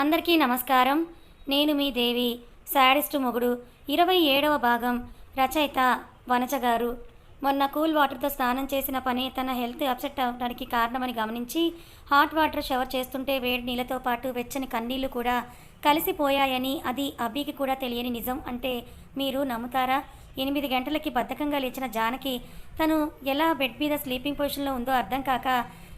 అందరికీ నమస్కారం. నేను మీ దేవి. శాడిస్టు మొగుడు 27వ భాగం. రచయిత వనజ గారు. మొన్న కూల్ వాటర్తో స్నానం చేసిన పని తన హెల్త్ అప్సెట్ అవడానికి కారణమని గమనించి హాట్ వాటర్ షవర్ చేస్తుంటే వేడి నీళ్ళతో పాటు వెచ్చని కన్నీళ్లు కూడా కలిసిపోయాయని, అది అభికి కూడా తెలియని నిజం అంటే మీరు నమ్ముతారా? 8 గంటలకి బద్ధకంగా లేచిన జానకి తను ఎలా బెడ్ మీద స్లీపింగ్ పొజిషన్లో ఉందో అర్థం కాక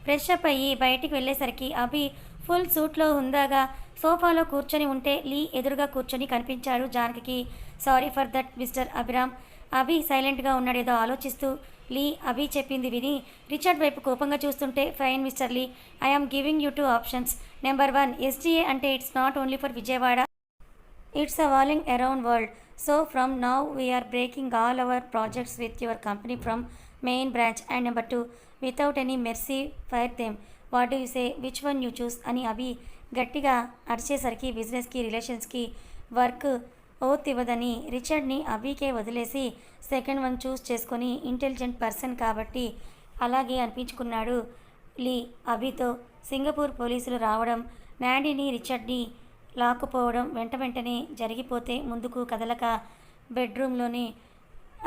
ఫ్రెష్ అప్ అయ్యి బయటికి వెళ్ళేసరికి అభి ఫుల్ సూట్లో హుందాగా సోఫాలో కూర్చొని ఉంటే లీ ఎదురుగా కూర్చొని కనిపించాడు Janaki. Sorry for that mister Abhiram. Abhi సైలెంట్గా ఉన్నాడు, ఏదో ఆలోచిస్తూ. లీ అభి చెప్పింది విని రిచర్డ్ వైపు కోపంగా చూస్తుంటే, fine mister Lee, I'm giving you 2 options. Number 1, SGA అంటే it's not only for Vijayawada, it's a walling around world. So from now we're breaking all our projects with your company from main branch. And number 2, without any mercy fire them. What do you say, which one you choose అని అభి గట్టిగా అరిచేసరికి బిజినెస్కి రిలేషన్స్కి work oath ఇవ్వదని రిచర్డ్ని అభికే వదిలేసి second one choose చేసుకొని intelligent person కాబట్టి అలాగే అనిపించుకున్నాడు లీ. అభితో Singapore పోలీసులు రావడం, నాడీని రిచర్డ్ని లాక్కుపోవడం వెంటనే జరిగిపోతే ముందుకు కదలక బెడ్రూమ్లోనే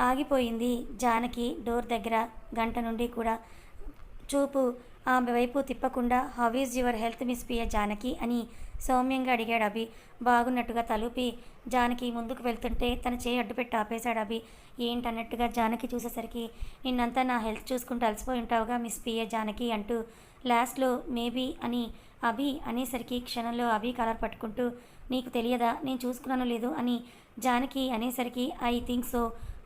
ఆగిపోయింది జానకి. డోర్ దగ్గర గంట నుండి కూడా చూపు ఆమె వైపు తిప్పకుండా, how is your health miss Piya Janaki అని సౌమ్యంగా అడిగాడు అభి. బాగున్నట్టుగా తలూపి జానకి ముందుకు వెళ్తుంటే తన చేయి అడ్డుపెట్టి ఆపేశాడు అభి. ఏంటన్నట్టుగా జానకి చూసేసరికి, నిన్నంతా నా హెల్త్ చూసుకుంటూ అలసిపోయి ఉంటావుగా మిస్ పియ జానకి అంటూ లాస్ట్లో మేబీ అని అభి అనేసరికి క్షణంలో అభి కాలర్ పట్టుకుంటూ, నీకు తెలియదా నేను చూసుకున్నాను లేదు అని జానకి అనేసరికి, ఐ థింక్ సో.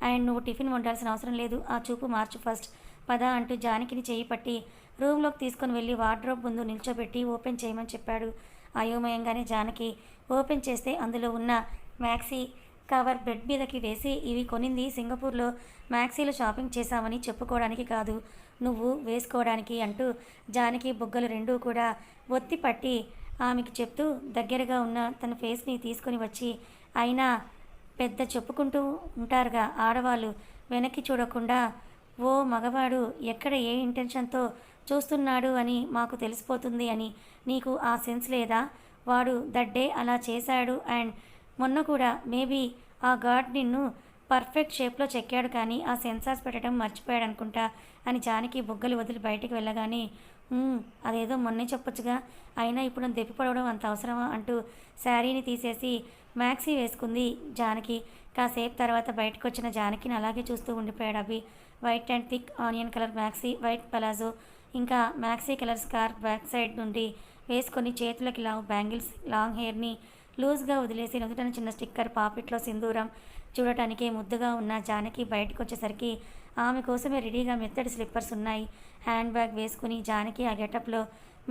అండ్ నువ్వు టిఫిన్ వండాల్సిన అవసరం లేదు, ఆ చూపు మార్చు ఫస్ట్ పద అంటూ జానకిని చేయి పట్టి రూమ్లోకి తీసుకొని వెళ్ళి వార్డ్రోబ్ ముందు నిల్చోబెట్టి ఓపెన్ చేయమని చెప్పాడు. అయోమయంగానే జానకి ఓపెన్ చేస్తే అందులో ఉన్న మ్యాక్సీ కవర్ బెడ్ మీదకి వేసి, ఇవి కొనింది సింగపూర్లో మ్యాక్సీలో షాపింగ్ చేశామని చెప్పుకోవడానికి కాదు, నువ్వు వేసుకోవడానికి అంటూ జానకి బుగ్గలు రెండూ కూడా ఒత్తి పట్టి ఆమెకు చెప్తూ దగ్గరగా ఉన్న తన ఫేస్ని తీసుకొని వచ్చి, అయినా పెద్ద చెప్పుకుంటూ ఉంటారుగా ఆడవాళ్ళు, వెనక్కి చూడకుండా ఓ మగవాడు ఎక్కడ ఏ ఇంటెన్షన్తో చూస్తున్నాడు అని మాకు తెలిసిపోతుంది అని నీకు ఆ సెన్స్ లేదా? వాడు దడ్డే అలా చేశాడు. అండ్ మొన్న కూడా మేబీ ఆ గాడ్ నిన్ను పర్ఫెక్ట్ షేప్లో చెక్కాడు కానీ ఆ సెన్సార్స్ పెట్టడం మర్చిపోయాడు అనుకుంటా అని జానకి బుగ్గలు వదిలి బయటికి వెళ్ళగానే, అదేదో మొన్నే చెప్పొచ్చుగా, అయినా ఇప్పుడు నన్ను దెప్పిపడవడం అంత అవసరమా అంటూ శారీని తీసేసి మ్యాక్సీ వేసుకుంది జానకి. కాసేపు తర్వాత బయటకు వచ్చిన జానకిని అలాగే చూస్తూ ఉండిపోయాడు Abhi. White and thick onion colour maxi, white palazzo, ఇంకా maxi colour scarf back side నుండి వేసుకొని చేతులకి లావు బ్యాంగిల్స్, లాంగ్ హెయిర్ని లూజ్గా వదిలేసి నుదుటన చిన్న స్టిక్కర్, పాపిట్లో సింధూరం. చూడటానికే ముద్దుగా ఉన్న జానకి బయటకు వచ్చేసరికి ఆమె కోసమే రెడీగా మెత్తడి స్లిప్పర్స్ ఉన్నాయి. హ్యాండ్ బ్యాగ్ వేసుకుని జానకి ఆ గెటప్లో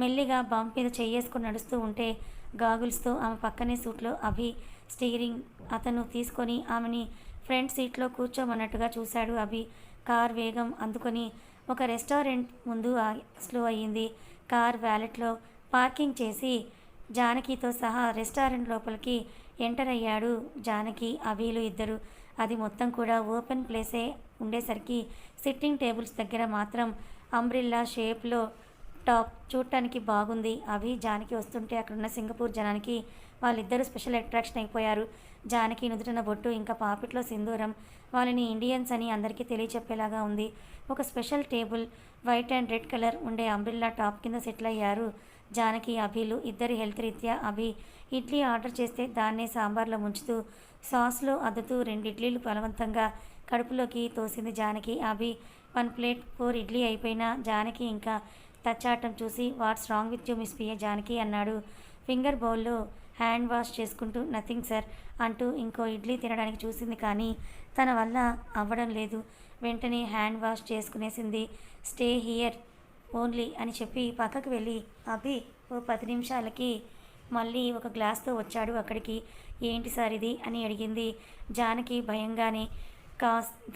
మెల్లిగా బంప్ మీద చెయ్యేసుకుని నడుస్తూ ఉంటే, గాగుల్స్తో ఆమె పక్కనే సూట్లో అభి స్టీరింగ్ అతను తీసుకొని ఆమెని ఫ్రంట్ సీట్లో కూర్చోమన్నట్టుగా చూశాడు అభి. కార్ వేగం అందుకొని ఒక రెస్టారెంట్ ముందు స్లో అయ్యింది. కార్ వ్యాలెట్లో పార్కింగ్ చేసి జానకితో సహా రెస్టారెంట్ లోపలికి ఎంటర్ అయ్యాడు జానకి, అభిలు ఇద్దరు. అది మొత్తం కూడా ఓపెన్ ప్లేసే ఉండేసరికి సిట్టింగ్ టేబుల్స్ దగ్గర మాత్రం అంబ్రిల్లా షేప్లో టాప్ చూడటానికి బాగుంది. అభి జానకి వస్తుంటే అక్కడున్న సింగపూర్ జనానికి వాళ్ళిద్దరూ స్పెషల్ అట్రాక్షన్ అయిపోయారు. జానకి నుదుటిన బొట్టు ఇంకా పాపిట్లో సింధూరం వాళ్ళని ఇండియన్స్ అని అందరికీ తెలియచెప్పేలాగా ఉంది. ఒక special table, white and red colour ఉండే అంబ్రిల్లా టాప్ కింద సెటిల్ అయ్యారు జానకి, అభిలు. ఇద్దరి హెల్త్ రీత్యా అభి ఇడ్లీ ఆర్డర్ చేస్తే దాన్నే సాంబార్లో ముంచుతూ సాస్లో అద్దుతూ 2 ఇడ్లీలు బలవంతంగా కడుపులోకి తోసింది జానకి. అభి 1 ప్లేట్ 4 ఇడ్లీ అయిపోయినా జానకి ఇంకా తచ్చాటం చూసి, what's wrong with you miss Piya Janaki అన్నాడు ఫింగర్ బౌల్లో హ్యాండ్ వాష్ చేసుకుంటూ. నథింగ్ సార్ అంటూ ఇంకో ఇడ్లీ తినడానికి చూసింది కానీ తన వల్ల అవ్వడం లేదు. వెంటనే హ్యాండ్ వాష్ చేసుకునేసింది. స్టే హియర్ ఓన్లీ అని చెప్పి పక్కకు వెళ్ళి అభి ఓ 10 నిమిషాలకి మళ్ళీ ఒక గ్లాస్తో వచ్చాడు అక్కడికి. ఏంటి సార్ ఇది అని అడిగింది జానకి భయంగానే.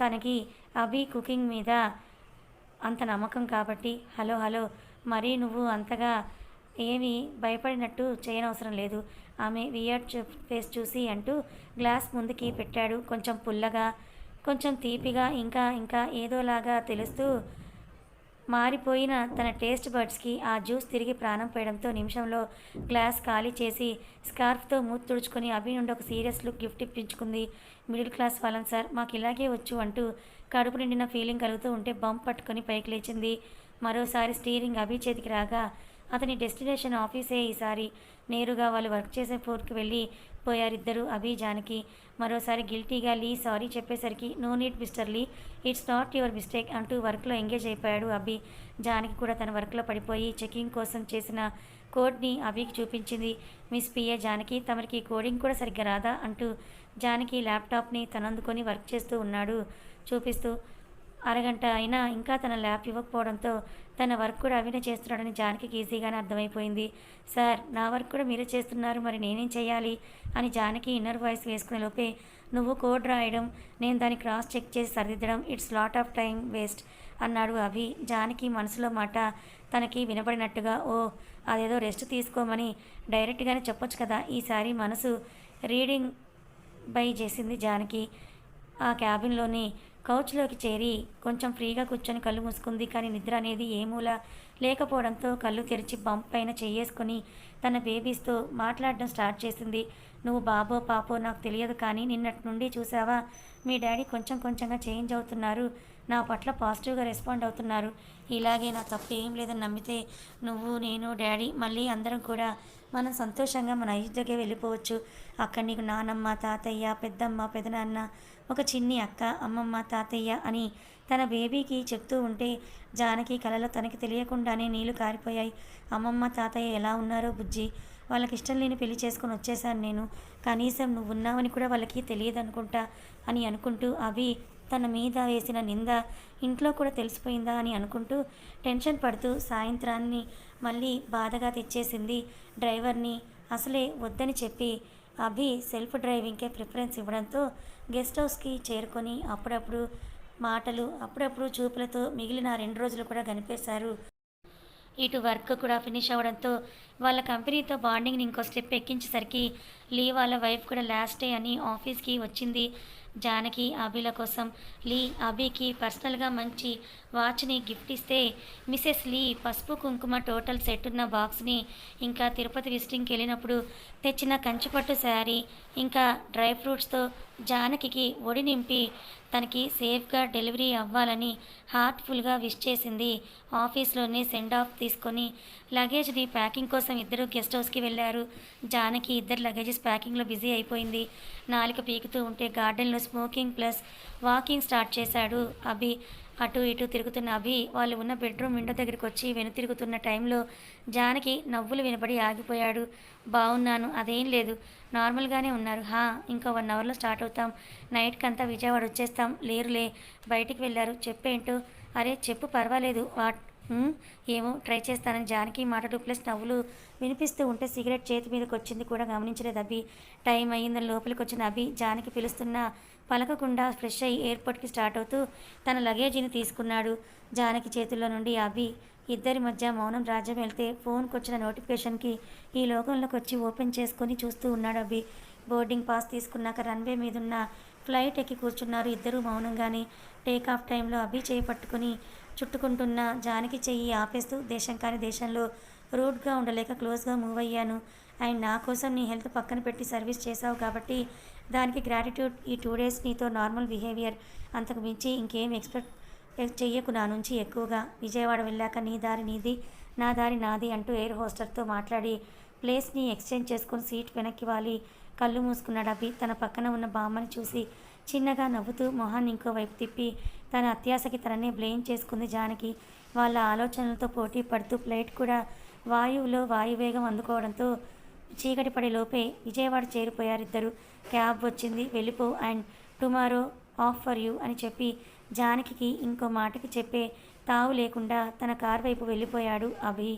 తనకి అభి కుకింగ్ మీద అంత నమ్మకం కాబట్టి. హలో మరీ నువ్వు అంతగా ఏమీ భయపడినట్టు చేయనవసరం లేదు, ఆమె వియర్డ్ ఫేస్ చూసి అంటూ గ్లాస్ ముందుకి పెట్టాడు. కొంచెం పుల్లగా, కొంచెం తీపిగా, ఇంకా ఏదోలాగా తెలుస్తూ మారిపోయిన తన టేస్ట్ బడ్స్కి ఆ జ్యూస్ తిరిగి ప్రాణం పోయడంతో నిమిషంలో గ్లాస్ ఖాళీ చేసి స్కార్ఫ్తో మూతి తుడుచుకొని అభి నుండి ఒక సీరియస్ లుక్ గిఫ్ట్ ఇప్పించుకుంది. మిడిల్ క్లాస్ వాళ్ళం సార్, మాకు ఇలాగే వచ్చు అంటూ కడుపు నిండిన ఫీలింగ్ కలుగుతూ ఉంటే బంప్ పట్టుకొని పైకి లేచింది. మరోసారి స్టీరింగ్ అభి చేతికి రాగా అతని డెస్టినేషన్ ఆఫీసే. ఈసారి నేరుగా వాళ్ళు వర్క్ చేసే ఫ్లోర్కి వెళ్ళి పోయారిద్దరు అభి జానకి. మరోసారి గిల్టీగా లీ సారీ చెప్పేసరికి no need mister Lee, it's not your mistake అంటూ వర్క్లో ఎంగేజ్ అయిపోయాడు అభి. జానకి కూడా తన వర్క్లో పడిపోయి చెకింగ్ కోసం చేసిన కోడ్ని అభికి చూపించింది. మిస్ పిఏ జానకి, తమరికి కోడింగ్ కూడా సరిగ్గా రాదా అంటూ జానకి ల్యాప్టాప్ని తనందుకొని వర్క్ చేస్తూ ఉన్నాడు చూపిస్తూ. అరగంట అయినా ఇంకా తన ల్యాప్ ఇవ్వకపోవడంతో తన వర్క్ కూడా అవినే చేస్తున్నాడని జానకి ఈజీగానే అర్థమైపోయింది. సార్, నా వర్క్ కూడా మీరే చేస్తున్నారు, మరి నేనేం చేయాలి అని జానకి ఇన్నర్ వాయిస్ వేసుకునే లోపే నువ్వు కోడ్ రాయడం, నేను దాన్ని క్రాస్ చెక్ చేసి సరిదిద్దడం, it's lot of time waste అన్నాడు అభి. జానకి మనసులో మాట తనకి వినబడినట్టుగా ఓ అదేదో రెస్ట్ తీసుకోమని డైరెక్ట్గానే చెప్పొచ్చు కదా. ఈసారి మనసు రీడింగ్ బై చేసింది జానకి. ఆ క్యాబిన్లోని కౌచ్లోకి చేరి కొంచెం ఫ్రీగా కూర్చొని కళ్ళు మూసుకుంది. కానీ నిద్ర అనేది ఏ మూల లేకపోవడంతో కళ్ళు తెరిచి బంప్ పైన చెయ్యేసుకొని తన బేబీస్తో మాట్లాడడం స్టార్ట్ చేసింది. నువ్వు బాబో పాపో నాకు తెలియదు, కానీ నిన్నటి నుండి చూసావా మీ డాడీ కొంచెం కొంచెంగా చేంజ్ అవుతున్నారు, నా పట్ల పాజిటివ్గా రెస్పాండ్ అవుతున్నారు. ఇలాగే నా తప్పు ఏం లేదని నమ్మితే నువ్వు, నేను, డాడీ మళ్ళీ అందరం కూడా మనం సంతోషంగా మన అయోధ్యకే వెళ్ళిపోవచ్చు. అక్కడ నీకు నానమ్మ, తాతయ్య, పెద్దమ్మ, పెదనాన్న, ఒక చిన్ని అక్క, అమ్మమ్మ, తాతయ్య అని తన బేబీకి చెప్తూ ఉంటే జానకి కలలో తనకి తెలియకుండానే నీళ్లు కారిపోయాయి. అమ్మమ్మ, తాతయ్య ఎలా ఉన్నారో బుజ్జి, వాళ్ళకి ఇష్టం లేని పెళ్లి చేసుకొని వచ్చేసాను నేను, కనీసం నువ్వు ఉన్నావని కూడా వాళ్ళకి తెలియదు అనుకుంటా అని అనుకుంటూ అవి తన మీద వేసిన నింద ఇంట్లో కూడా తెలిసిపోయిందా అని అనుకుంటూ టెన్షన్ పడుతూ సాయంత్రాన్ని మళ్ళీ బాధగా తెచ్చేసింది. డ్రైవర్ని అసలే వద్దని చెప్పి అభి సెల్ఫ్ డ్రైవింగ్కే ప్రిఫరెన్స్ ఇవ్వడంతో గెస్ట్ హౌస్కి చేరుకొని అప్పుడప్పుడు మాటలు, అప్పుడప్పుడు చూపులతో మిగిలిన 2 రోజులు కూడా గనిపేశారు. ఇటు వర్క్ కూడా ఫినిష్ అవ్వడంతో వాళ్ళ కంపెనీతో బాండింగ్ని ఇంకో స్టెప్ ఎక్కించేసరికి లీ వాళ్ళ వైఫ్ కూడా లాస్ట్ డే అని ఆఫీస్కి వచ్చింది. జానకి అభిల కోసం లీ అభికి పర్సనల్గా మంచి వాచ్ని గిఫ్ట్ ఇస్తే మిసెస్ లీ పసుపు కుంకుమ టోటల్ సెట్ ఉన్న బాక్స్ని, ఇంకా తిరుపతి విజిటింగ్కి వెళ్ళినప్పుడు తెచ్చిన కంచిపట్టు శారీ, ఇంకా డ్రై ఫ్రూట్స్తో జానకి ఒడి నింపి తనకి సేఫ్గా డెలివరీ అవ్వాలని హార్ట్ఫుల్గా విష్ చేసింది. ఆఫీస్లోనే సెండ్ ఆఫ్ తీసుకొని లగేజ్ని ప్యాకింగ్ కోసం ఇద్దరు గెస్ట్ హౌస్కి వెళ్ళారు. జానకి ఇద్దరు లగేజెస్ ప్యాకింగ్లో బిజీ అయిపోయింది. నాలుక పీకుతూ ఉంటే గార్డెన్లో స్మోకింగ్ ప్లస్ వాకింగ్ స్టార్ట్ చేశాడు అభి. అటు ఇటు తిరుగుతున్న అభి వాళ్ళు ఉన్న బెడ్రూమ్ విండో దగ్గరికి వచ్చి వెనుతిరుగుతున్న టైంలో జానకి నవ్వులు వినపడి ఆగిపోయాడు. బాగున్నాను, అదేం లేదు, నార్మల్గానే ఉన్నారు. ఇంకా 1 అవర్లో స్టార్ట్ అవుతాం, నైట్కి అంతా విజయవాడ వచ్చేస్తాం. లేరులే, బయటికి వెళ్ళారు, చెప్పేంటో. అరే చెప్పు, పర్వాలేదు. ఏమో ట్రై చేస్తానని జానకి మాటలు ప్లస్ నవ్వులు వినిపిస్తూ ఉంటే సిగరెట్ చేతి మీదకి వచ్చింది కూడా గమనించలేదు అభి. టైం అయ్యిందని లోపలికి వచ్చిన అభి జానకి పిలుస్తున్నా పలకకుండా ఫ్రెష్ అయ్యి ఎయిర్పోర్ట్కి స్టార్ట్ అవుతూ తన లగేజీని తీసుకున్నాడు. జానకి చేతుల్లో నుండి అభి ఇద్దరి మధ్య మౌనం రాజ్యం వెళ్తే ఫోన్కి వచ్చిన నోటిఫికేషన్కి ఈ లోకంలోకి వచ్చి ఓపెన్ చేసుకొని చూస్తూ ఉన్నాడు అభి. బోర్డింగ్ పాస్ తీసుకున్నాక రన్వే మీదున్న ఫ్లైట్ ఎక్కి కూర్చున్నారు ఇద్దరు మౌనంగానే. టేక్ ఆఫ్ టైంలో అభి చేయి పట్టుకుని చుట్టుకుంటున్న జానకి చెయ్యి ఆపేస్తూ దేశం కాని దేశంలో రూట్గా ఉండలేక క్లోజ్గా మూవ్ అయ్యాను. అండ్ నా కోసం నీ హెల్త్ పక్కన పెట్టి సర్వీస్ చేశావు కాబట్టి దానికి గ్రాటిట్యూడ్. ఈ 2 డేస్ నీతో నార్మల్ బిహేవియర్, అంతకు మించి ఇంకేం ఎక్స్పెక్ట్ చెయ్యకు నా నుంచి ఎక్కువగా. విజయవాడ వెళ్ళాక నీ దారి నీది, నా దారి నాది అంటూ ఎయిర్ హోస్టర్తో మాట్లాడి ప్లేస్ని ఎక్స్చేంజ్ చేసుకుని సీట్ వెనక్కి వాలి కళ్ళు మూసుకున్నాడు అభి. తన పక్కన ఉన్న బామ్మని చూసి చిన్నగా నవ్వుతూ మొహాన్ని ఇంకోవైపు తిప్పి తన అత్యాశకి తననే బ్లేమ్ చేసుకుంది జానకి. వాళ్ళ ఆలోచనలతో పోటీ పడుతూ ఫ్లైట్ కూడా వాయువులో వాయువేగం అందుకోవడంతో చీకటి పడే లోపే విజయవాడ చేరిపోయారిద్దరు. క్యాబ్ వచ్చింది, వెళ్ళిపో and tomorrow of for you అని చెప్పి జానకి ఇంకో మాటకి చెప్పే తావు లేకుండా తన కార్ వైపు వెళ్ళిపోయాడు అభి.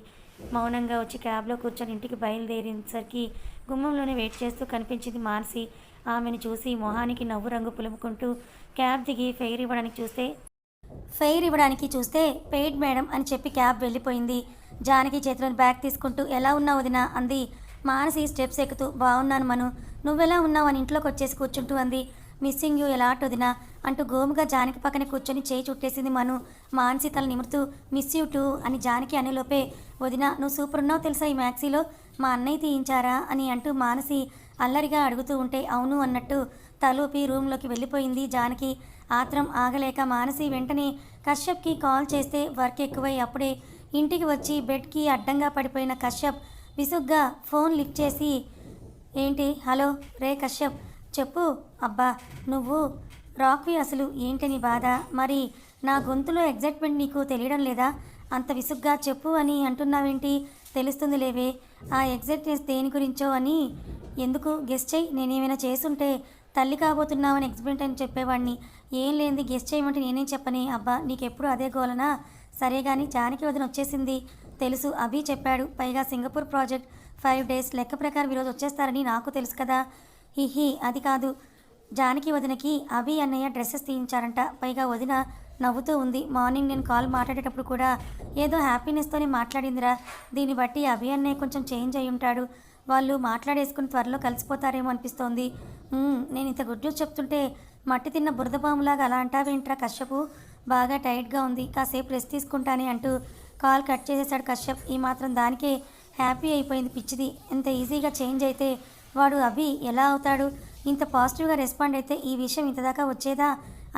మౌనంగా వచ్చి క్యాబ్లో కూర్చొని ఇంటికి బయలుదేరేసరికి గుమ్మంలోనే వెయిట్ చేస్తూ కనిపించింది మానసి. ఆమెను చూసి మొహానికి నవ్వు రంగు పులుముకుంటూ క్యాబ్ దిగి ఫెయిర్ ఇవ్వడానికి చూస్తే పెయిడ్ మేడం అని చెప్పి క్యాబ్ వెళ్ళిపోయింది. జానకి చేతిలోని బ్యాగ్ తీసుకుంటూ ఎలా ఉన్నావు వదినా అంది. మానసి స్టెప్స్ ఎక్కుతూ బాగున్నాను మను, నువ్వెలా ఉన్నావు అని ఇంట్లోకి వచ్చేసి కూర్చుంటూ అంది. మిస్సింగ్ యూ ఎలాట్ వదినా అంటూ గోముగా జానకి పక్కన కూర్చొని చేయి చుట్టేసింది మను. మానసి తల నిమురుతూ మిస్ యూ టూ అని జానకి అనేలోపే వదినా నువ్వు సూపర్ ఉన్నావు తెలుసా ఈ మ్యాక్సీలో మా అన్నయ్య తీయించారా అని అంటూ మానసి అల్లరిగా అడుగుతూ ఉంటే అవును అన్నట్టు తలూపి రూమ్లోకి వెళ్ళిపోయింది జానకి. ఆత్రం ఆగలేక మానసి వెంటనే కశ్యప్కి కాల్ చేస్తే వర్క్ ఎక్కువై అప్పుడే ఇంటికి వచ్చి బెడ్కి అడ్డంగా పడిపోయిన కశ్యప్ విసుగ్గా ఫోన్ లిఫ్ట్ చేసి ఏంటి హలో రే కశ్యప్ చెప్పు. అబ్బా నువ్వు రాక్వి అసలు ఏంటి నీ బాధ, మరి నా గొంతులో ఎగ్జైట్మెంట్ నీకు తెలియడం లేదా, అంత విసుగ్గా చెప్పు అని అంటున్నావేంటి, తెలుస్తుంది లేవే ఆ ఎగ్జైట్నెస్ దేని గురించో అని. ఎందుకు గెస్ట్ చేయి, నేనేమైనా చేసుంటే తల్లి కాబోతున్నావని ఎక్స్పెక్ట్ అని చెప్పేవాడిని, ఏం లేనిది గెస్ట్ చేయమంటే నేనేం చెప్పని. అబ్బా నీకెప్పుడు అదే గోలనా, సరే కానీ జానకి వదిన వచ్చేసింది తెలుసు అభి చెప్పాడు, పైగా సింగపూర్ ప్రాజెక్ట్ 5 days లెక్క ప్రకారం ఈరోజు వచ్చేస్తారని నాకు తెలుసు కదా. హిహి అది కాదు, జానకి వదినకి అభి అన్నయ్య డ్రెస్సెస్ తీయించారంట, పైగా వదిన నవ్వుతూ ఉంది. మార్నింగ్ నేను కాల్ మాట్లాడేటప్పుడు కూడా ఏదో హ్యాపీనెస్తోనే మాట్లాడిందిరా, దీన్ని బట్టి అభి అన్నయ్య కొంచెం చేంజ్ అయి ఉంటాడు, వాళ్ళు మాట్లాడేసుకుని త్వరలో కలిసిపోతారేమో అనిపిస్తోంది. నేను ఇంత గుడ్ న్యూస్ చెప్తుంటే మట్టి తిన్న బురదపాములాగా అలా అంటావేంట్రా కశ్యపు, బాగా టైట్గా ఉంది, కాసేపు రెస్ట్ తీసుకుంటానే అంటూ కాల్ కట్ చేసేసాడు కశ్యప్. ఈ మాత్రం దానికే హ్యాపీ అయిపోయింది పిచ్చిది, ఇంత ఈజీగా చేంజ్ అయితే వాడు అభి ఎలా అవుతాడు, ఇంత పాజిటివ్గా రెస్పాండ్ అయితే ఈ విషయం ఇంతదాకా వచ్చేదా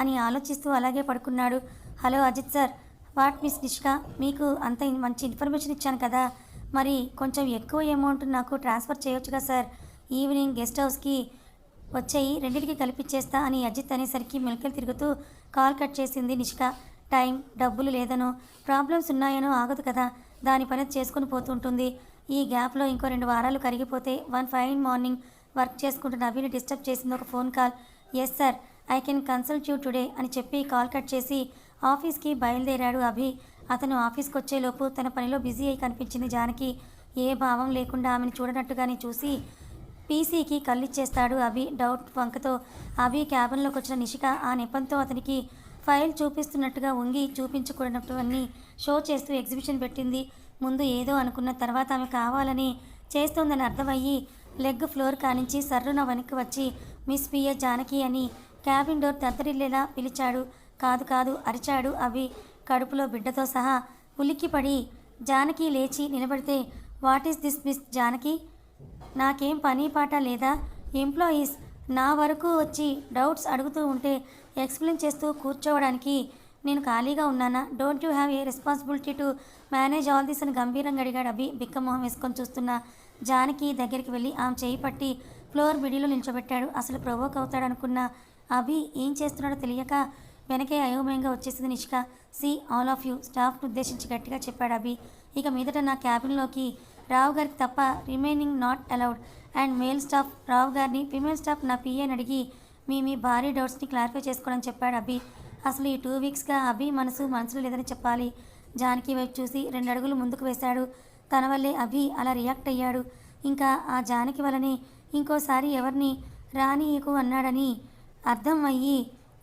అని ఆలోచిస్తూ అలాగే పడుకున్నాడు. Hello Ajith sir, what miss Nishka, మీకు అంత మంచి ఇన్ఫర్మేషన్ ఇచ్చాను కదా, మరి కొంచెం ఎక్కువ అమౌంట్ నాకు ట్రాన్స్ఫర్ చేయొచ్చుగా సార్, ఈవినింగ్ గెస్ట్ హౌస్కి వచ్చేయి రెండింటికి కల్పించేస్తా అని అజిత్ అనేసరికి మెలికలు తిరుగుతూ కాల్ కట్ చేసింది నిష్క. టైం డబ్బులు లేదనో ప్రాబ్లమ్స్ ఉన్నాయనో ఆగదు కదా, దాని పని చేసుకుని పోతుంటుంది. ఈ గ్యాప్లో ఇంకో 2 వారాలు కరిగిపోతే 1 fine మార్నింగ్ వర్క్ చేసుకుంటున్న అభిని డిస్టర్బ్ చేసింది ఒక phone call. Yes sir I can consult you today అని చెప్పి కాల్ కట్ చేసి ఆఫీస్కి బయలుదేరాడు అభి. అతను ఆఫీస్కి వచ్చేలోపు తన పనిలో బిజీ అయి కనిపించింది జానకి. ఏ భావం లేకుండా ఆమెను చూడనట్టుగానే చూసి పీసీకి కళ్ళిచ్చేస్తాడు అభి డౌట్ వంకతో. అభి క్యాబిన్లోకి వచ్చిన నిషిక ఆ నెపంతో అతనికి ఫైల్ చూపిస్తున్నట్టుగా వంగి చూపించకూడనట్టువన్నీ షో చేస్తూ ఎగ్జిబిషన్ పెట్టింది. ముందు ఏదో అనుకున్న తర్వాత ఆమె కావాలని చేస్తోందని అర్థమయ్యి లెగ్ ఫ్లోర్ కానించి సర్రున వెనక్కి వచ్చి మిస్ పిఏ జానకి అని క్యాబిన్ డోర్ దద్దరిల్లేలా పిలిచాడు. కాదు కాదు అరిచాడు అభి కడుపులో బిడ్డతో సహా. ఉలిక్కిపడి జానకి లేచి నిలబడితే what is this miss Janaki, నాకేం పని పాట లేదా, ఎంప్లాయీస్ నా వరకు వచ్చి డౌట్స్ అడుగుతూ ఉంటే ఎక్స్ప్లెయిన్ చేస్తూ కూర్చోవడానికి నేను ఖాళీగా ఉన్నానా, don't you have a responsibility to manage all this అని గంభీరంగా అడిగాడు అభి బిక్కమొహం వేసుకొని చూస్తున్న జానకి దగ్గరికి వెళ్ళి ఆమె చేయి పట్టి ఫ్లోర్ మిడిలో నిల్చోబెట్టాడు. అసలు ప్రొవోక్ అవుతాడనుకున్న అభి ఏం చేస్తున్నాడో తెలియక వెనకే అయోమయంగా వచ్చేసింది Nishka. See all of you స్టాఫ్ను ఉద్దేశించి గట్టిగా చెప్పాడు అభి, ఇక మీదట నా క్యాబిన్లోకి రావు గారికి తప్ప remaining not allowed, and male staff Rao గారిని, ఫిమేల్ స్టాఫ్ నా పిఏని అడిగి మీ భారీ డౌట్స్ని క్లారిఫై చేసుకోవడం చెప్పాడు అభి. అసలు ఈ 2 weeksగా అభి మనసులో లేదని చెప్పాలి. జానకి వైపు చూసి 2 అడుగులు ముందుకు వేశాడు. తన వల్లే అభి అలా రియాక్ట్ అయ్యాడు. ఇంకా ఆ జానకి వల్లనే ఇంకోసారి ఎవరిని రానీయకు అన్నాడని అర్థం అయ్యి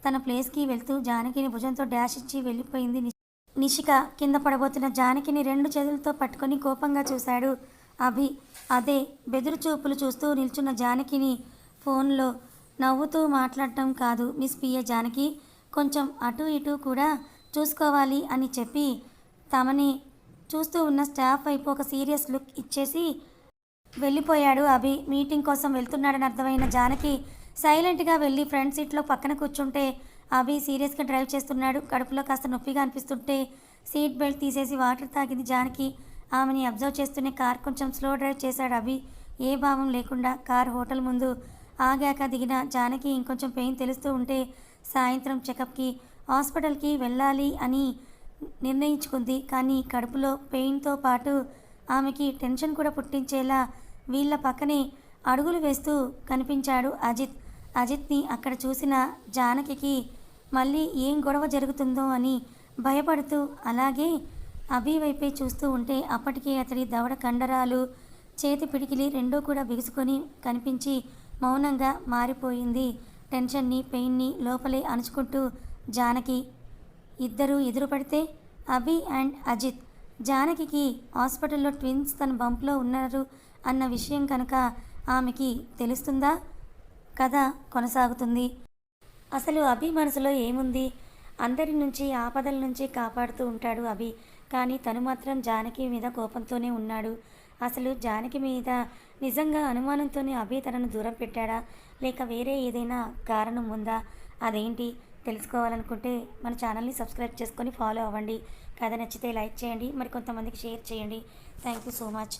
తన ప్లేస్కి వెళ్తూ జానకిని భుజంతో డాష్ ఇచ్చి వెళ్ళిపోయింది నిషిక. కింద పడబోతున్న జానకిని 2 చేతులతో పట్టుకొని కోపంగా చూశాడు అభి. అదే బెదురు చూపులు చూస్తూ నిల్చున్న జానకిని ఫోన్లో నవ్వుతూ మాట్లాడటం కాదు మిస్ పిఏ జానకి, కొంచెం అటు ఇటు కూడా చూసుకోవాలి అని చెప్పి తమని చూస్తూ ఉన్న స్టాఫ్ వైపు ఒక సీరియస్ లుక్ ఇచ్చేసి వెళ్ళిపోయాడు అభి. మీటింగ్ కోసం వెళ్తున్నాడని అర్థమైన జానకి సైలెంట్గా వెళ్ళి ఫ్రంట్ సీట్లో పక్కన కూర్చుంటే అభి సీరియస్గా డ్రైవ్ చేస్తున్నాడు. కడుపులో కాస్త నొప్పిగా అనిపిస్తుంటే సీట్ బెల్ట్ తీసేసి వాటర్ తాగింది జానకి. ఆమెని అబ్జర్వ్ చేస్తూనే కార్ కొంచెం స్లో డ్రైవ్ చేశాడు అభి ఏ భావం లేకుండా. కార్ హోటల్ ముందు ఆగాక దిగిన జానకి ఇంకొంచెం పెయిన్ తెలుస్తూ ఉంటే సాయంత్రం చెకప్కి హాస్పిటల్కి వెళ్ళాలి అని నిర్ణయించుకుంది. కానీ కడుపులో పెయిన్తో పాటు ఆమెకి టెన్షన్ కూడా పుట్టించేలా వీళ్ళ పక్కనే అడుగులు వేస్తూ కనిపించాడు అజిత్. అజిత్ని అక్కడ చూసిన జానకి మళ్ళీ ఏం గొడవ జరుగుతుందో అని భయపడుతూ అలాగే అభి వైపే చూస్తూ ఉంటే అప్పటికే అతడి దవడ కండరాలు చేతి పిడికిలి రెండూ కూడా బిగుసుకొని కనిపించి మౌనంగా మారిపోయింది. టెన్షన్ని పెయిన్ని లోపలే అణుచుకుంటూ జానకి. ఇద్దరూ ఎదురుపడితే అభి అండ్ అజిత్. జానకి హాస్పిటల్లో ట్విన్స్ తన బంప్లో ఉన్నారు అన్న విషయం కనుక ఆమెకి తెలుస్తుందా? కథ కొనసాగుతుంది. అసలు అభి మనసులో ఏముంది? అందరి నుంచి ఆపదల నుంచి కాపాడుతూ ఉంటాడు అభి. కానీ తను మాత్రం జానకి మీద కోపంతోనే ఉన్నాడు. అసలు జానకి మీద నిజంగా అనుమానంతోనే అభి తనను దూరం పెట్టాడా? లేక వేరే ఏదైనా కారణం ఉందా? అదేంటి తెలుసుకోవాలనుకుంటే మన ఛానల్ని సబ్స్క్రైబ్ చేసుకొని ఫాలో అవ్వండి. కథ నచ్చితే లైక్ చేయండి, మరి కొంతమందికి షేర్ చేయండి. Thank you so much.